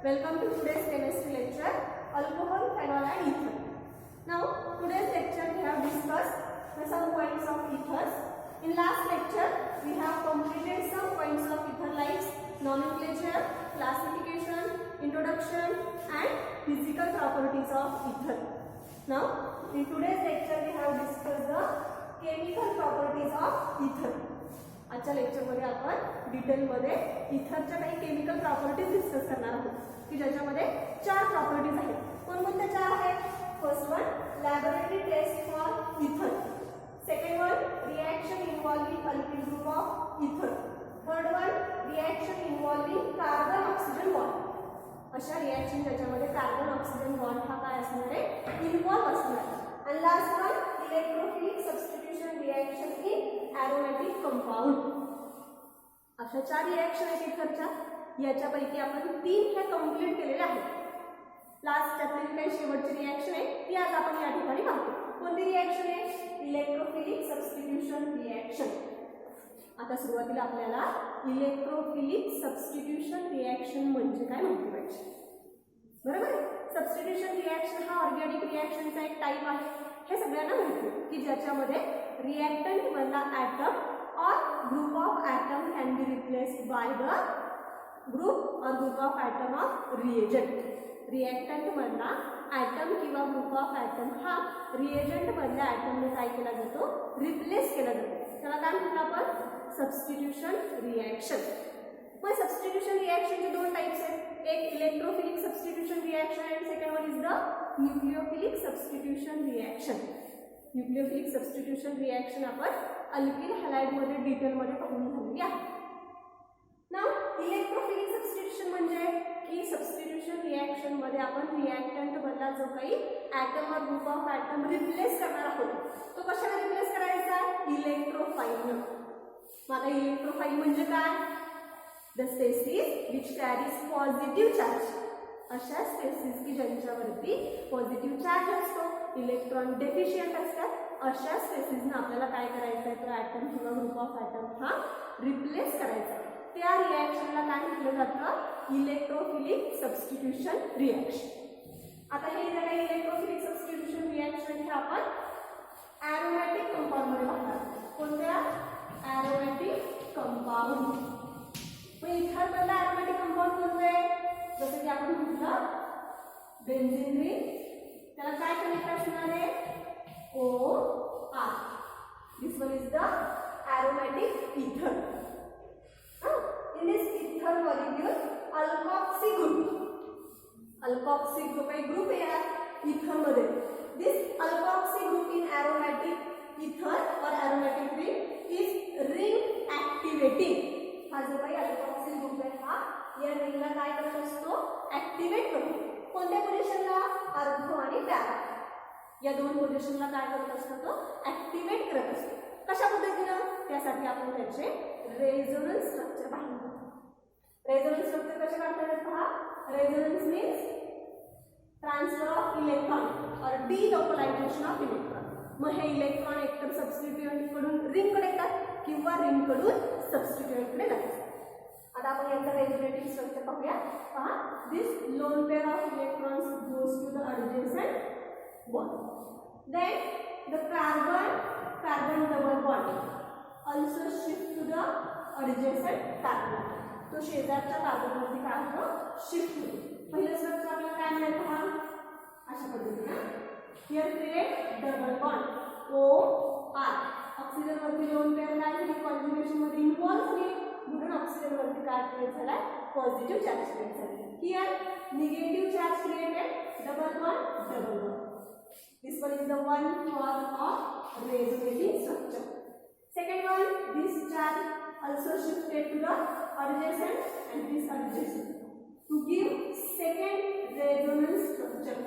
Welcome to today's chemistry lecture, alcohol, phenol and ether. Now, today's lecture we have discussed some points of ethers. In last lecture, we have completed some points of ether like nomenclature, classification, introduction and physical properties of ether. Now, in today's lecture we have discussed the chemical properties of ether. आजच्या लेक्चरमध्ये आपण डिटेलमध्ये इथरच्या काही chemical properties discuss करणार आहोत की ज्याच्यामध्ये 4 properties आहेत. कोणकोणत्या 4 आहेत? First one laboratory test for ether, second one reaction involving alkyl group of ether, third one reaction involving carbon oxygen bond. अशा रिएक्शन ज्याच्यामध्ये कार्बन ऑक्सिजन बॉन्ड हा काय असणार आहे? इन्व्हॉल्व असणार आहे. आणि last one electrophilic substitution reaction in aromatic compound. अशा 4 रिएक्शन आहेत इथरच्या. याच्यापैकी आपण 3 हे कंप्लीट केलेले आहेत. लास्ट त्यातली काही शेवटची रिएक्शन आहे ती आज आपण या ठिकाणी पाहतो. कोणती रिएक्शन आहे? Electrophilic substitution reaction. आता सुरुवातीला आपल्याला इलेक्ट्रोफिलिक सबस्टिट्यूशन रिएक्शन म्हणजे काय माहिती पाहिजे. बरोबर आहे. सबस्टिट्यूशन रिएक्शन हा ऑर्गॅनिक रिएक्शनचा एक टाइप आहे. हे सगळ्यांना माहिती आहे की ज्याच्यामध्ये रिएक्टंट मधला atom or group of atom can be replaced by the group or group of atom of reagent. Reactant मधला ॲटम किंवा ग्रुप ऑफ ॲटम हा रिएजंट मधल्या ॲटमने काय केला जातो? रिप्लेस केला जातो. त्याला काय म्हणतो आपण? Substitution reaction. मग सबस्टिट्यूशन रिएक्शनचे 2 टाइप्स आहेत. एक इलेक्ट्रोफिलिक सबस्टिट्यूशन रिएक्शन आणि second one is the nucleophilic substitution reaction. Nucleophilic substitution reaction आपण अल्किल हॅलाइड मध्ये डिटेल मध्ये पाहून झालेली आहे. नाउ इलेक्ट्रोफिलिक सबस्टिट्यूशन म्हणजे की सबस्टिट्यूशन रिएक्शन मध्ये आपण रिएक्टंट मधला जो काही item or group of item replace करणार आहोत तो कशाने रिप्लेस करायचा? इलेक्ट्रोफाइलने. मग इलेक्ट्रोफाइल म्हणजे काय? The species which carries positive charge. अशा स्पेसिस की ज्यांच्यावरती पॉझिटिव्ह चार्ज असतो, इलेक्ट्रॉन डेफिशियंट असतात, अशा स्पेसिसने आपल्याला काय करायचं आहे? तो ॲटम किंवा ग्रुप ऑफ ॲटम हा रिप्लेस करायचा आहे. त्या रिएक्शनला काय म्हटलं जातं? Electrophilic substitution reaction. आता हे जे काही इलेक्ट्रोफिलिक सबस्टिट्यूशन रिएक्शन हे आपण एरोमॅटिक कंपाउंड मध्ये पाहणार. कोणत्या? एरोमॅटिक कंपाउंड. मग इथर मधला एरोमॅटिक कंपाउंड कोणते? जसं की आपण म्हटलं बेन्झीन रिंग. त्याला काय कनेक्ट असणार आहे? OR. This one is the aromatic ether. In this ether molecule alkoxy group. Alkoxy group एक ग्रुप आहे ether मध्ये. This alkoxy group in aromatic ether or aromatic ring is ring activating. हा जो काही alkoxy group आहे हा या रिंगला काय करत असतो? ऍक्टिवेट करतो. कोणत्या पोझिशनला? अर्धो आणि पॅरा या 2 पोझिशनला काय करत असतो? तो ऍक्टिवेट करत असतो. कशा पद्धतीने? त्यासाठी आपण त्याचे रेझोनन्स स्ट्रक्चर पाहिलं. रेझोनन्स स्ट्रक्चर कसे काढतात पहा. Resonance means transfer of electron और डिलोकलायझेशन ऑफ इलेक्ट्रॉन. मग हे इलेक्ट्रॉन एकतर सबस्टिट्यूएंट कडून रिंग कडे येतात किंवा रिंग कडून सबस्टिट्यूएंट कडे जातात. आता आपण याचा रेझोनेटिंग स्ट्रक्चर पाहूया. पहा. This lone pair of electrons goes to the adjacent bond. Then the carbon double bond also shift to the adjacent carbon. तो शेजारच्या कार्बनवरती काय होतो? शिफ्ट होतो. पहिलं स्ट्रक्चर आपल्याला काय मिळेल पहा. अशा पद्धतीने here create double bond OR. Oxygen वरती लोन पेअर काय झाली? कॉन्जुगेशन मध्ये इन्व्हॉल्व झाली म्हणून ऑक्सिजन वरती काय क्रिएट झाला? पॉझिटिव्ह चार्ज क्रिएट झाला. Here negative charge created double bond. This one is the one form of resonating structure. Second one, this charge also shifted to the adjacent and this adjacent to give second resonance structure.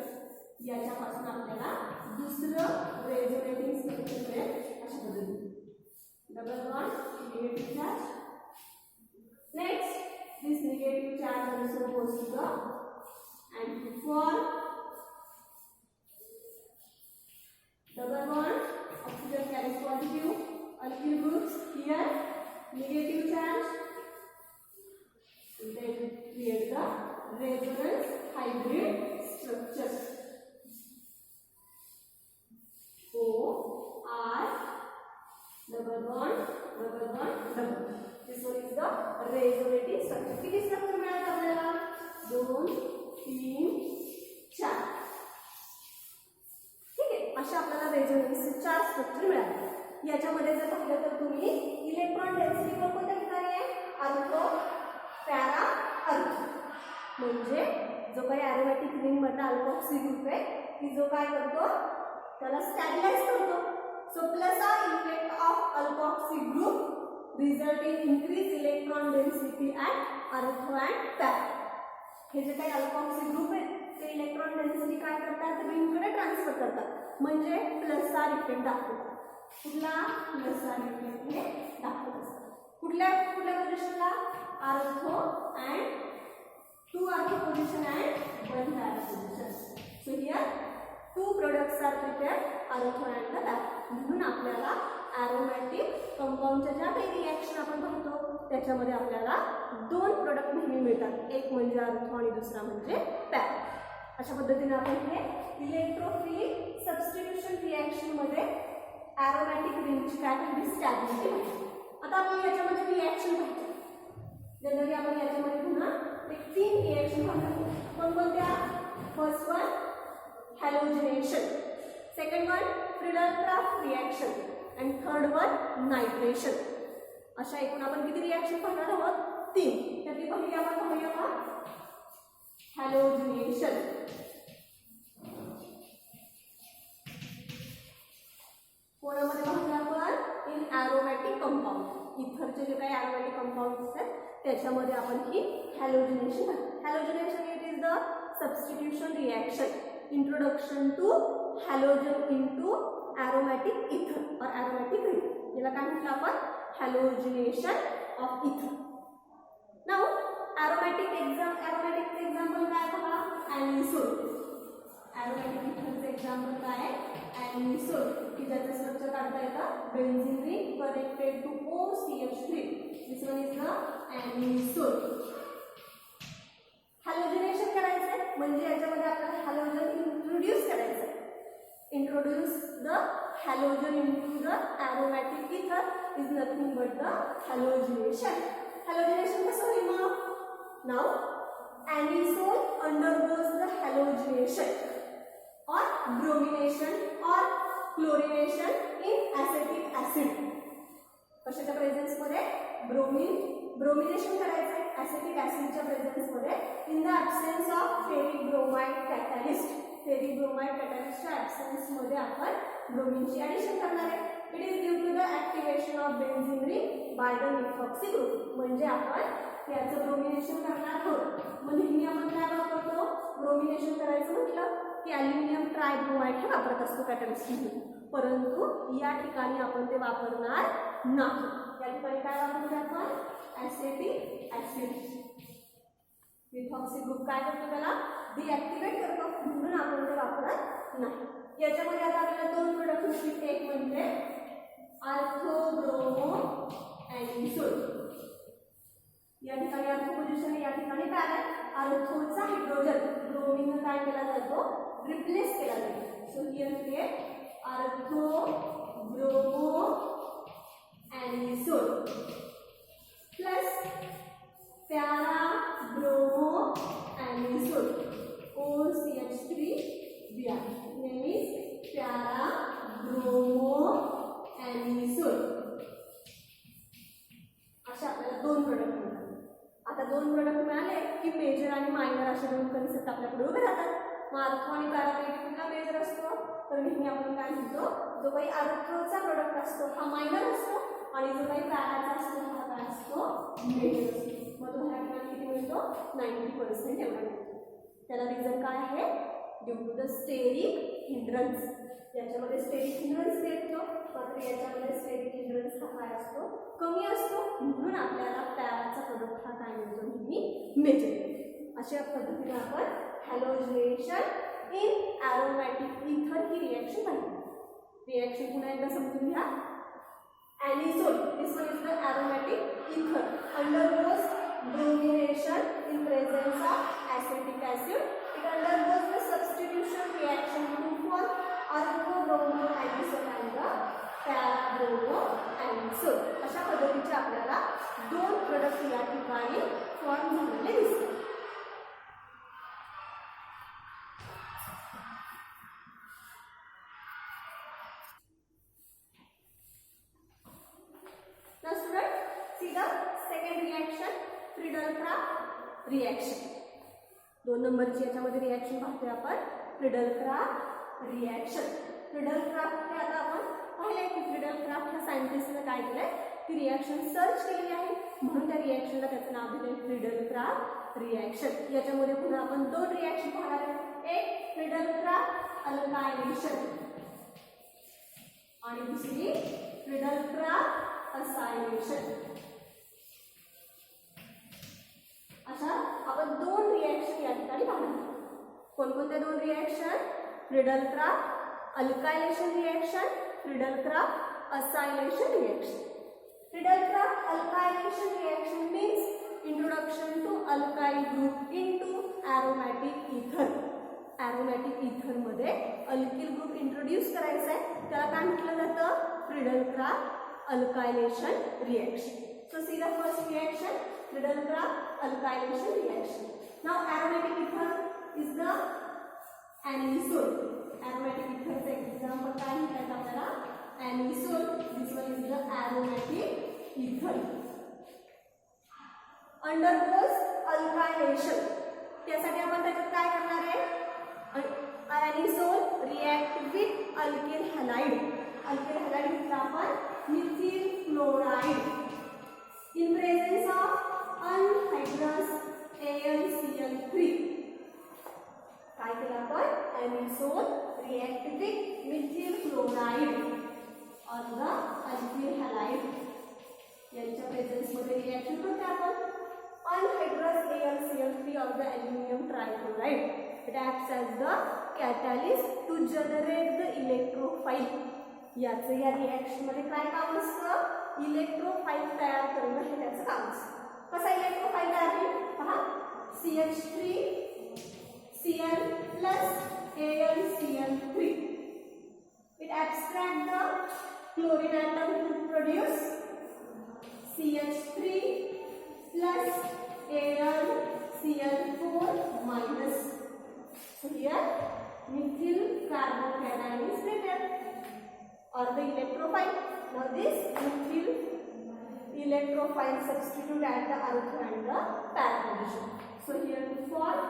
याच्यापासून आपल्याला दुसरं resonating structure मिळेल अशा पद्धतीने. Double bond negative charge. Next this negative charge also goes to the and to form double bond. Oxygen carries positive alkyl groups. Here negative charge, then create the resonance hybrid structure. O R double bond double bond double. This one is the resonating structure. किती structure मिळाले आपल्याला? 2 3 4. ठीक आहे, अशा आपल्याला रेझोनन्सचे 4 structure मिळाले. याच्यामध्ये जर पाहिलं तर तुम्ही इलेक्ट्रॉन डेन्सिटी कोणत्या ठिकाणी आहे? अर्थो पॅरा अर्थो. म्हणजे जो काही एरोमॅटिक रिंग मधला अल्कोक्सी ग्रुप आहे की जो काय करतो त्याला स्टॅबिलाइज करतो. So plus a effect of alkoxy group result in increase electron density at अर्थो अँड पॅरा. हे जे काही अल्कोक्सी ग्रुप आहे ते इलेक्ट्रॉन डेन्सिटी काय करतात? रिंगकडे ट्रान्सफर करतात. म्हणजे प्लस आर इफेक्ट दाखवतात. कुठला? प्लस आर इफेक्ट हे दाखवत असतात. कुठल्या पोझिशनला? अर्थो and 2 ortho position and 1 para position. So here 2 products are prepared ortho and the para. म्हणून आपल्याला एरोमॅटिक कंपाऊंडच्या ज्या काही रिॲक्शन आपण पाहतो त्याच्यामध्ये आपल्याला 2 प्रोडक्ट नेहमी मिळतात. एक म्हणजे अर्थो आणि दुसरा म्हणजे पॅरा. अशा पद्धतीने आपण हे इलेक्ट्रोफिलिक सबस्टिट्यूशन रिॲक्शन मध्ये एरोमॅटिक रिंगची काय पाहिजे? स्टॅबिलिटी पाहिजे. आता आपण याच्यामध्ये रिॲक्शन पाहिजे. जनरली आपण याच्यामध्ये पुन्हा एक 3 रिॲक्शन पाहतो. कोणकोणत्या? First one halogenation, second one Friedel Crafts reaction आणि थर्ड वन नायट्रेशन. अशा एकूण आपण किती रिॲक्शन पाहणार आहोत? 3. त्यातली पहिली आपण पाहूया का? हॅलोजिनेशन. कोणामध्ये पाहूया आपण? In एरोमॅटिक compound. इथरचे जे काही एरोमॅटिक कंपाऊंड असतात त्याच्यामध्ये आपण ही halogenation. Halogenation it is the substitution reaction, introduction to halogen into aromatic ether or aromatic ring. याला काय म्हटलं आपण? Halogenation of ether. Now aromatic example काय पहा? ॲनिसोल. एरोमॅटिक इथरचे एक्झाम्पल काय आहे? ॲनिसोल, की ज्याचं स्ट्रक्चर काढता येतं benzene ring connected to OCH3. This one is the anisole. Halogenation करायचं आहे म्हणजे याच्यामध्ये आपल्याला हॅलोजन इंट्रोड्यूस करायचं आहे. Introduce the halogen into the aromatic ether is nothing but the halogenation. Halogenation कसं होईल मग? Now anisole undergoes the halogenation or bromination or chlorination in acetic acid. कशाच्या प्रेझेन्स मध्ये? ब्रोमिनेशन करायचं आहे ॲसिटिक ॲसिडच्या प्रेझेन्स मध्ये in the absence of ferric bromide catalyst. Ferric bromide कॅटॅलिस्टच्या ॲब्सेन्स मध्ये आपण ब्रोमिनची ॲडिशन करणार आहे. It is due to the activation of benzene ring by the methoxy group. म्हणजे आपण याचं ब्रोमिनेशन करणार आहोत. मग नेहमी आपण काय वापरतो? ब्रोमिनेशन करायचं म्हटलं की ॲल्युमिनियम ट्रायब्रोमाइड हे वापरत असतो कॅटॅलिस्ट म्हणून. परंतु या ठिकाणी आपण ते वापरणार नाही. या ठिकाणी काय वापरतो आपण? Acetic acid. निफॉक्सी ग्रुप काय करतो? त्याला डिॲक्टिवेट करतो. म्हणून आपण ते वापरत नाही. याच्यामध्ये आता आपल्याला 2 प्रोडक्ट मिळतील. एक म्हणजे अर्थो-ब्रोमो ॲनिसोल. या ठिकाणी अर्थो पोझिशन, या ठिकाणी पॅरा. अर्थोचा हायड्रोजन ब्रोमीन काय केला जातो? रिप्लेस केला जातो. सो हियर ते ortho bromo anisole plus para bromo anisole OCH3 Br. नेहमीच पॅरा ब्रोमो ॲनिसोल. अशा आपल्याला 2 प्रोडक्ट मिळतात. आता 2 प्रोडक्ट मिळाले की मेजर आणि मायनर असे 2 कन्सेप्ट आपल्याकडे उभे राहतात. मग अर्थो आणि पॅरापैकी कुठला मेजर असतो? तर नेहमी आपण काय म्हणतो? जो काही अर्थोचा प्रोडक्ट असतो हा मायनर असतो आणि जो काही पॅराचा असतो हा काय असतो? मेजर असतो. मग तो ह्या ठिकाणी किती मिळतो? 90% एवढा मिळतो. त्याला रिझन काय आहे? Due to the steric hindrance. याच्यामध्ये स्टेरिक हिंड्रन्स येतो, मात्र याच्यामध्ये स्टेरिक हिंड्रन्स हा काय असतो? कमी असतो. म्हणून आपल्याला पॅराचा प्रोडक्ट हा काय मिळतो? नेहमी मेजर. अशा पद्धतीने आपण हॅलोजिनेशन इन एरोमॅटिक इथर ही रिॲक्शन पाहिली. रिॲक्शन पुन्हा एकदा समजून घ्या. Anisole, this one is the aromatic ether, undergoes bromination in presence of alcohol anisole. अशा पद्धतीचे आपल्याला 2 प्रोडक्ट या ठिकाणी फॉर्म झालेले दिसतात. Now student, see the second reaction, Friedel-Crafts reaction. 2 नंबरची याच्यामध्ये रिएक्शन पाहतोय आपण, फ्रिडल-क्राफ्ट रिएक्शन. फ्रिडल-क्राफ्ट हे आता आपण पाहिले की फ्रिडल-क्राफ्ट ह्या सायंटिस्टने काय केलंय, ती रिएक्शन सर्च केली आहे म्हणून त्या रिएक्शनला त्याचं नाव दिलंय फ्रिडल-क्राफ्ट रिएक्शन. याच्यामध्ये पुन्हा आपण 2 रिएक्शन पाहणार आहोत, एक फ्रिडल-क्राफ्ट अल्कायलेशन आणि दुसरी फ्रिडल-क्राफ्ट असायलेशन. अशा आपण 2 रिएक्शन या ठिकाणी पाहणार. कोणकोणत्या 2 reaction? Friedel Crafts alkylation reaction, Friedel Crafts acylation reaction. Friedel Crafts alkylation reaction means introduction to alkyl group into aromatic ether. aromatic ether मध्ये अल्किल ग्रुप इंट्रोड्यूस करायचा आहे, त्याला काय म्हटलं जातं? Friedel-craft alkylation reaction. So see the first reaction, Friedel-Crafts alkylation reaction. Now aromatic ether is the anisole. aromatic ether चे example काय म्हणतात आपल्याला? anisole. This one is the aromatic ether. Undergoes alkylation. त्यासाठी आपण त्याच्यात काय करणार आहे? anisole react with alkyl halide. alkyl halide घेतला आपण methyl chloride in presence of anhydrous AlCl3. काय केलं आपण? anisole react with methyl chloride or the alkyl halide. यांच्या प्रेझेन्स मध्ये रिएक्शन करते आपण. anhydrous AlCl3 or the aluminum trichloride. It acts as the catalyst to generate the electrophile. याचं या reaction मध्ये काय काम असतं? इलेक्ट्रोफाइल तयार करणं हे त्याचं काम असतं. कसा इलेक्ट्रोफाइल तयार होईल पहा. CH3 Cl plus AlCl3. It abstracts the chlorine atom to produce CH3 plus AlCl4 minus. So here methyl carbocation is prepared. Or the electrophile. Now this methyl electrophile substitute at the alpha and the para position. So here we form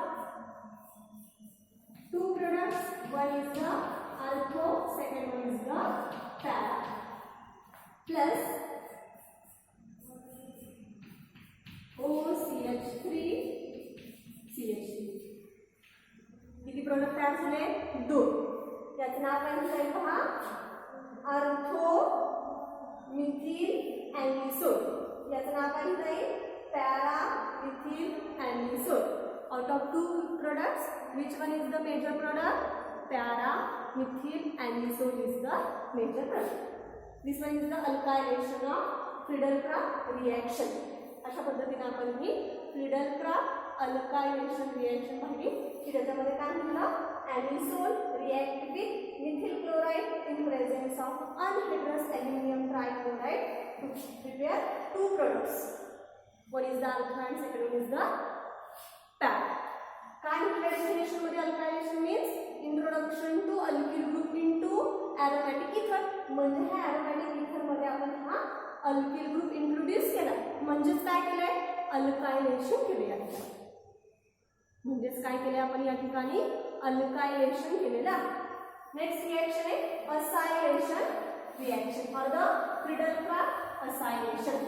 2 products. One is the alpha, second one is the para. Plus OCH3 CH3. किती product तयार झाले? 2. याचं नाव काय दिलं पहा. अर्थो methyl अॅनिसोल. याचं नाव काय लिहिता येईल? Para methyl anisole. Out of 2 products, which one is the major product? Para methyl anisole is the major product. This one is the alkylation of Friedel-Crafts reaction. अशा पद्धतीने आपण ही Friedel-Crafts alkylation reaction पाहिली की त्याच्यामध्ये काय म्हटलं? anisole react with methyl chloride in presence of anhydrous aluminum trichloride to prepare 2 products. One is the alpha and second one is the para. काय म्हटलं डेफिनेशन मध्ये? alkylation means introduction to alkyl group into aromatic ether. म्हणजे ह्या aromatic ether मध्ये आपण हा alkyl group introduce केला, म्हणजेच काय केलंय? alkylation केले आहे. म्हणजेच काय केले आपण या ठिकाणी? alkylation केलेलं आहे. नेक्स्ट रिएक्शन आहे असायलेशन रिएक्शन और द फ्रिडल-क्राफ्ट असायलेशन.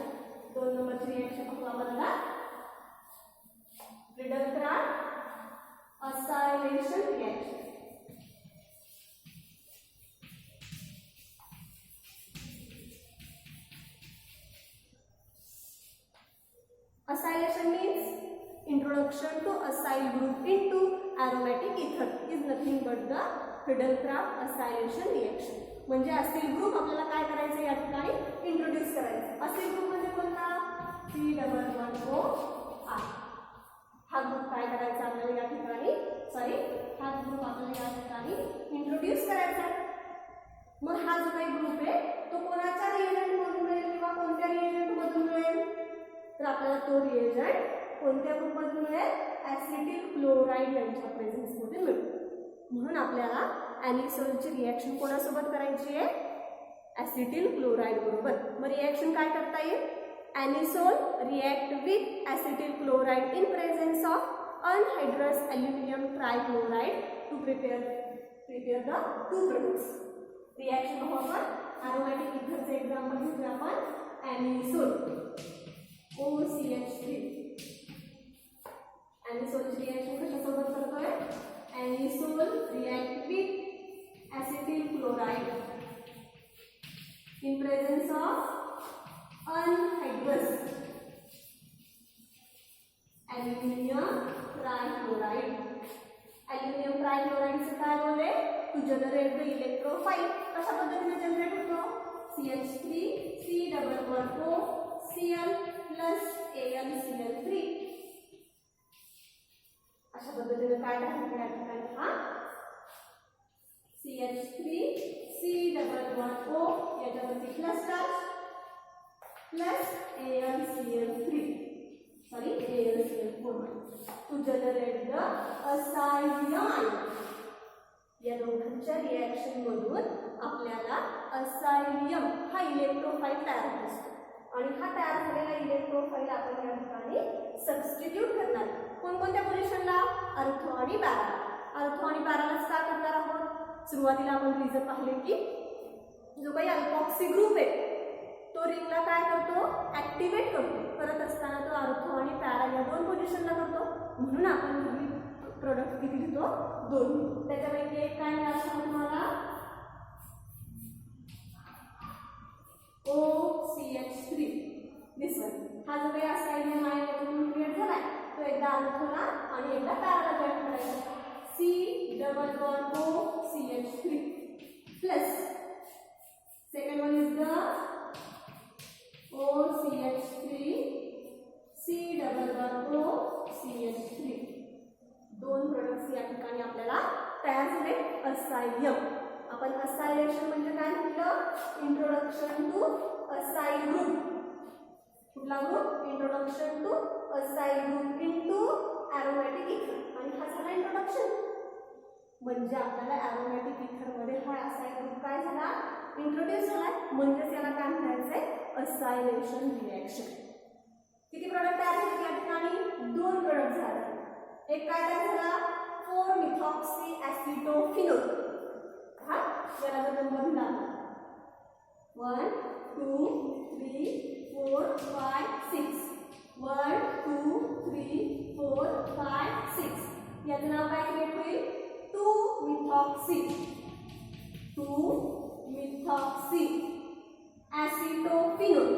2 नंबरची रिएक्शन पाहू आपण आता. Friedel-craft acylation reaction. Acylation means introduction to acyl group into aromatic ether is nothing but the Friedel-Crafts acylation reaction. म्हणजे असिल ग्रुप आपल्याला काय करायचं या ठिकाणी? इंट्रोड्यूस करायचं. असिल ग्रुप म्हणजे कोणता? C11O. हा ग्रुप काय करायचा आपल्याला या ठिकाणी? सॉरी, हा ग्रुप आपल्याला या ठिकाणी इंट्रोड्यूस करायचा. मग हा जो काही ग्रुप आहे तो कोणाच्या रिएजंट मधून मिळेल किंवा कोणत्या रिएजंट मधून मिळेल, तर आपल्याला तो रिएजंट कोणत्या ग्रुप मधून मिळेल, ऍसिटिल क्लोराईड यांच्या प्रेझेन्स मध्ये मिळेल. म्हणून आपल्याला ॲनिसोलची रिएक्शन कोणासोबत करायची आहे, ऍसिटिल क्लोराईड बरोबर. मग रिएक्शन काय करता येईल, anisole react with acetyl chloride in presence of anhydrous aluminium trichloride to prepare the two products. Reaction बघू आपण अरोमॅटिक इथरचे एक्झाम्पल घेऊया आपण. ॲनिसोल OCH3. ॲनिसोलची रिएक्शन कशासोबत करतोय, anisole react with acetyl chloride in presence of anhydrous aluminium trichloride. Aluminium ट्रायक्लोराईडचे काय role आहे, to generate the electrophile. कशा पद्धतीने जनरेट होतो, CH3 C++O Cl plus AlCl3. अशा पद्धतीने काय दाखवण्यात हा CH3 C++O याच्यावरती plus charge plus AlCl3 AlCl4 to generate the acylium ion. या दोघांच्या रिएक्शन मधून आपल्याला असाइलियम हा इलेक्ट्रोफाइल तयार होत असतो आणि हा तयार झालेला इलेक्ट्रोफाइल आपण या ठिकाणी सबस्टिट्यूट करणार. कोणकोणत्या पोझिशनला, अर्थो आणि पॅरा. अर्थो आणि पॅरालाच काय करणार आहोत, सुरुवातीला आपण रिझन पाहिले की जो काही अल्पॉक्सी ग्रुप आहे तो रिंगला काय करतो, ऍक्टिव्हेट करतो. करत असताना तो अर्थो आणि पॅरा या दोन पोझिशनला करतो. म्हणून आपण प्रोडक्ट किती लिहितो, 2. त्याच्यापैकी एक काय मिळालं तुम्हाला, OCH3. This one. हा जो काही असाइलियम आहे त्याच्यातून क्रिएट झालाय तो एकदा अर्थोला आणि एकदा पॅराला जॉईन करायचा. C++O CH3 plus second one is the OCH3 C++O CH3. दोन प्रोडक्ट्स या ठिकाणी आपल्याला तयार झाले. असाइलियम. आपण असाइलेशन म्हणजे काय म्हटलं, इंट्रोडक्शन टू असाइल ग्रुप. कुठला group, introduction to acyl group into aromatic ether. आणि हा झाला इंट्रोडक्शन. म्हणजे आपल्याला एरोमॅटिक इथर मध्ये हा असाइल ग्रुप काय झाला, इंट्रोड्यूस झाला. म्हणजेच याला काय म्हणायचंय, असाइलेशन रिएक्शन. किती प्रोडक्ट तयार झाले या ठिकाणी, 2 प्रोडक्ट झाले. एक काय तयार झाला, 4-मिथॉक्सी ऍसिटोफिनोल. हा याला जर नंबर दिला 1 2 3 4 5 6 1 2 3 4 5 6. याचं नाव काय क्रिएट होईल, 2-मिथॉक्सी ऍसिटोफिनोल.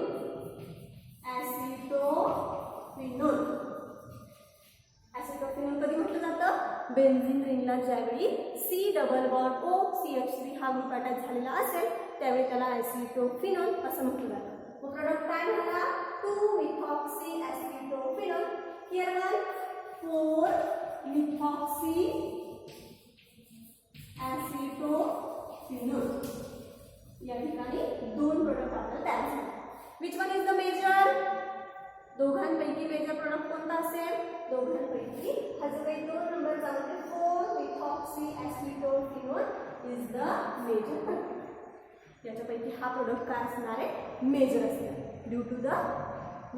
ऍसिटोफिनोल कधी म्हटलं जातं, बेन्झीन रिंगला ज्यावेळी C++O CH3 हा ग्रुप अटॅच झालेला असेल त्यावेळी त्याला ऍसिटोफिनोल असं म्हटलं जातं. प्रोडक्ट काय झाला, 2-मिथॉक्सी ऍसिटोफिनोल. Here one 4-मिथॉक्सी ऍसिटोफिनोल. या ठिकाणी 2 प्रोडक्ट आपल्याला तयार झाले. Which one is the major, दोघांपैकी मेजर प्रोडक्ट कोणता असेल, दोघांपैकी हा जो काही 2 नंबरचा म्हणजे four methoxy acetophenol is the major product. याच्यापैकी हा प्रोडक्ट काय असणार आहे, मेजर असणार. Due to the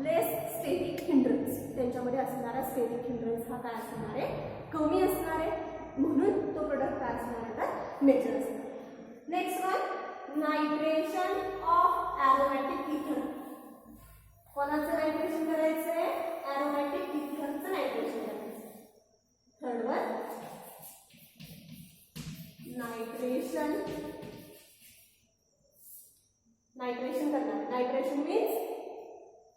less static hindrance, त्यांच्यामध्ये असणारा स्टेटिक हिंड्रन्स हा काय असणार आहे, कमी असणार आहे. म्हणून तो प्रोडक्ट काय असणार आहे, तर मेजर असणार. Next one, nitration of aromatic ether. कोणाचं नायट्रेशन करायचंय, एरोमॅटिक इथरचं नायट्रेशन करायचं. थर्ड वन, नायट्रेशन करणार. Nitration means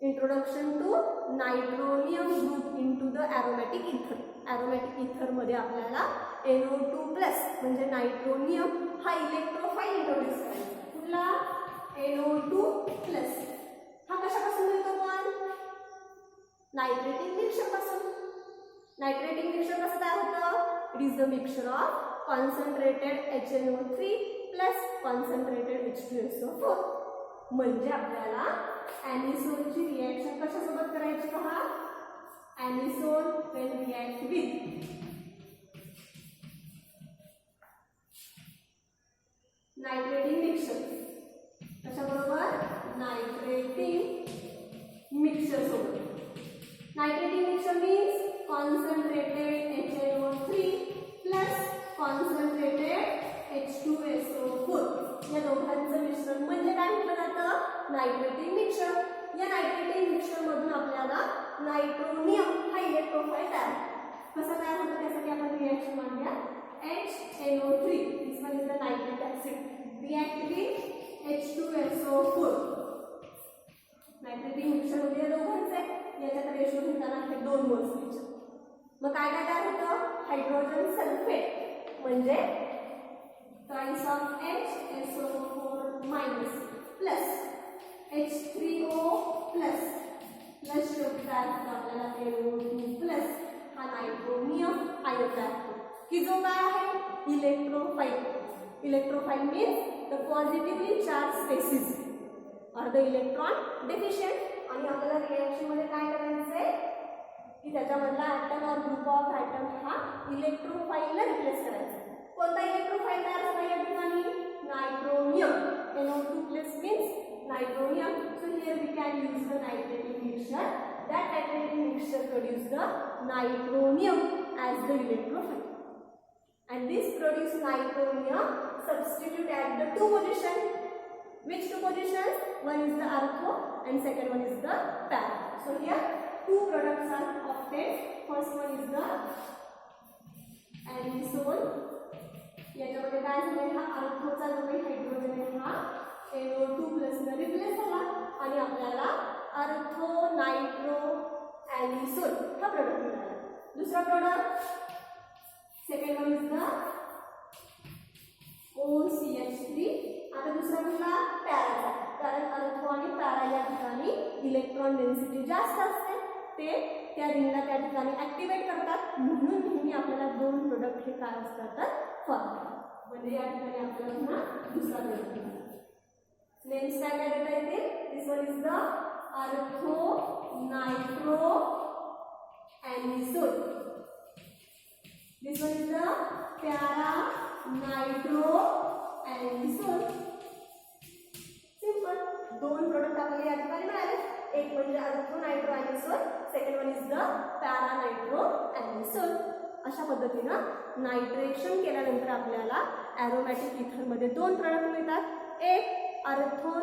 introduction to nitronium group into the aromatic ether. Aromatic इथर मध्ये आपल्याला NO2+ म्हणजे नायट्रोनियम हा इलेक्ट्रोफाइल इंट्रोड्यूस करायचा. कुठला, NO2+. हा कशापासून मिळतो पण, नायट्रेटिंग मिक्सचर पासून. नायट्रेटिंग मिक्सचर कसं तयार होतं, it is the mixture of concentrated HNO3 plus concentrated H2SO4. म्हणजे आपल्याला ॲनिसोनची रिॲक्शन कशासोबत करायची पहा. Anisole will react with nitrating mixture. कशाबरोबर? नायट्रेटिंग मिक्सचर सोबत. Nitrating mixture means concentrated HNO3 plus concentrated H2SO4. या दोघांचं मिश्रण म्हणजे काय म्हटलं जातं? Nitrating mixture. या नायट्रेटिंग मिक्सचर मधून आपल्याला नायट्रोनियम हा इलेक्ट्रोफाइल तयार. कसा तयार होतो त्यासाठी आपण reaction मांडूया. HNO3, this one is the nitric acid, react with H2SO4. Nitrating mixture मध्ये दोघांचे याच्यात रेशो घेताना हे 2 मोल्स घ्यायचे. मग काय काय तयार होतं? हायड्रोजन सल्फेट म्हणजे ट्राइस of HSO4 minus plus H3O plus plus शेवटी तयार होतं आपल्याला NO2 प्लस हा नायट्रोनियम आयन तयार होतो की जो काय आहे? Electrophile. Electrophile means the positively charged species or the electron deficient. आणि आपल्याला रिएक्शन मध्ये काय करायचं आहे की त्याच्यामधला item or group of atom हा इलेक्ट्रोफाइलला रिप्लेस करायचा. कोणता इलेक्ट्रोफाइल तयार झाला या ठिकाणी? Nitronium. NO2 plus means nitronium. So here we can use the nitrating mixture. That nitrogen mixture produce the nitronium as the electrophile, and this produce nitronium substitute at the 2 position. Which 2 positions? One is the artho and second one is the para. So here 2 products are obtained. First one is the anisole. याच्यामध्ये काय झाले? हा अर्थोचा जो काही hydrogen आहे हा NO2 plus ने replace झाला आणि आपल्याला अर्थो नायट्रो ॲनिसोल हा प्रोडक्ट मिळाला. दुसरा product second one is the OCH3. आता दुसरा कुठला? पॅराचा. कारण अर्थो आणि पॅरा या ठिकाणी इलेक्ट्रॉन डेन्सिटी जास्त असते. ते त्या रिंगला त्या ठिकाणी ऍक्टिव्हेट करतात. म्हणून नेहमी आपल्याला 2 प्रोडक्ट हे काय असतात? फॉर्म. म्हणजे या ठिकाणी आपल्याला पुन्हा दुसरा प्रोडक्ट मिळाला. नेम्स काय काय देता येतील? This one is the ortho nitro anisole. This one is the para nitro anisole. Simple. 2 product आपल्याला या ठिकाणी मिळाले. एक म्हणजे ortho nitro anisole, second one is the para nitro anisole. अशा पद्धतीनं नायट्रेशन केल्यानंतर आपल्याला ॲरोमॅटिक इथरमध्ये 2 प्रोडक्ट मिळतात. एक अर्थो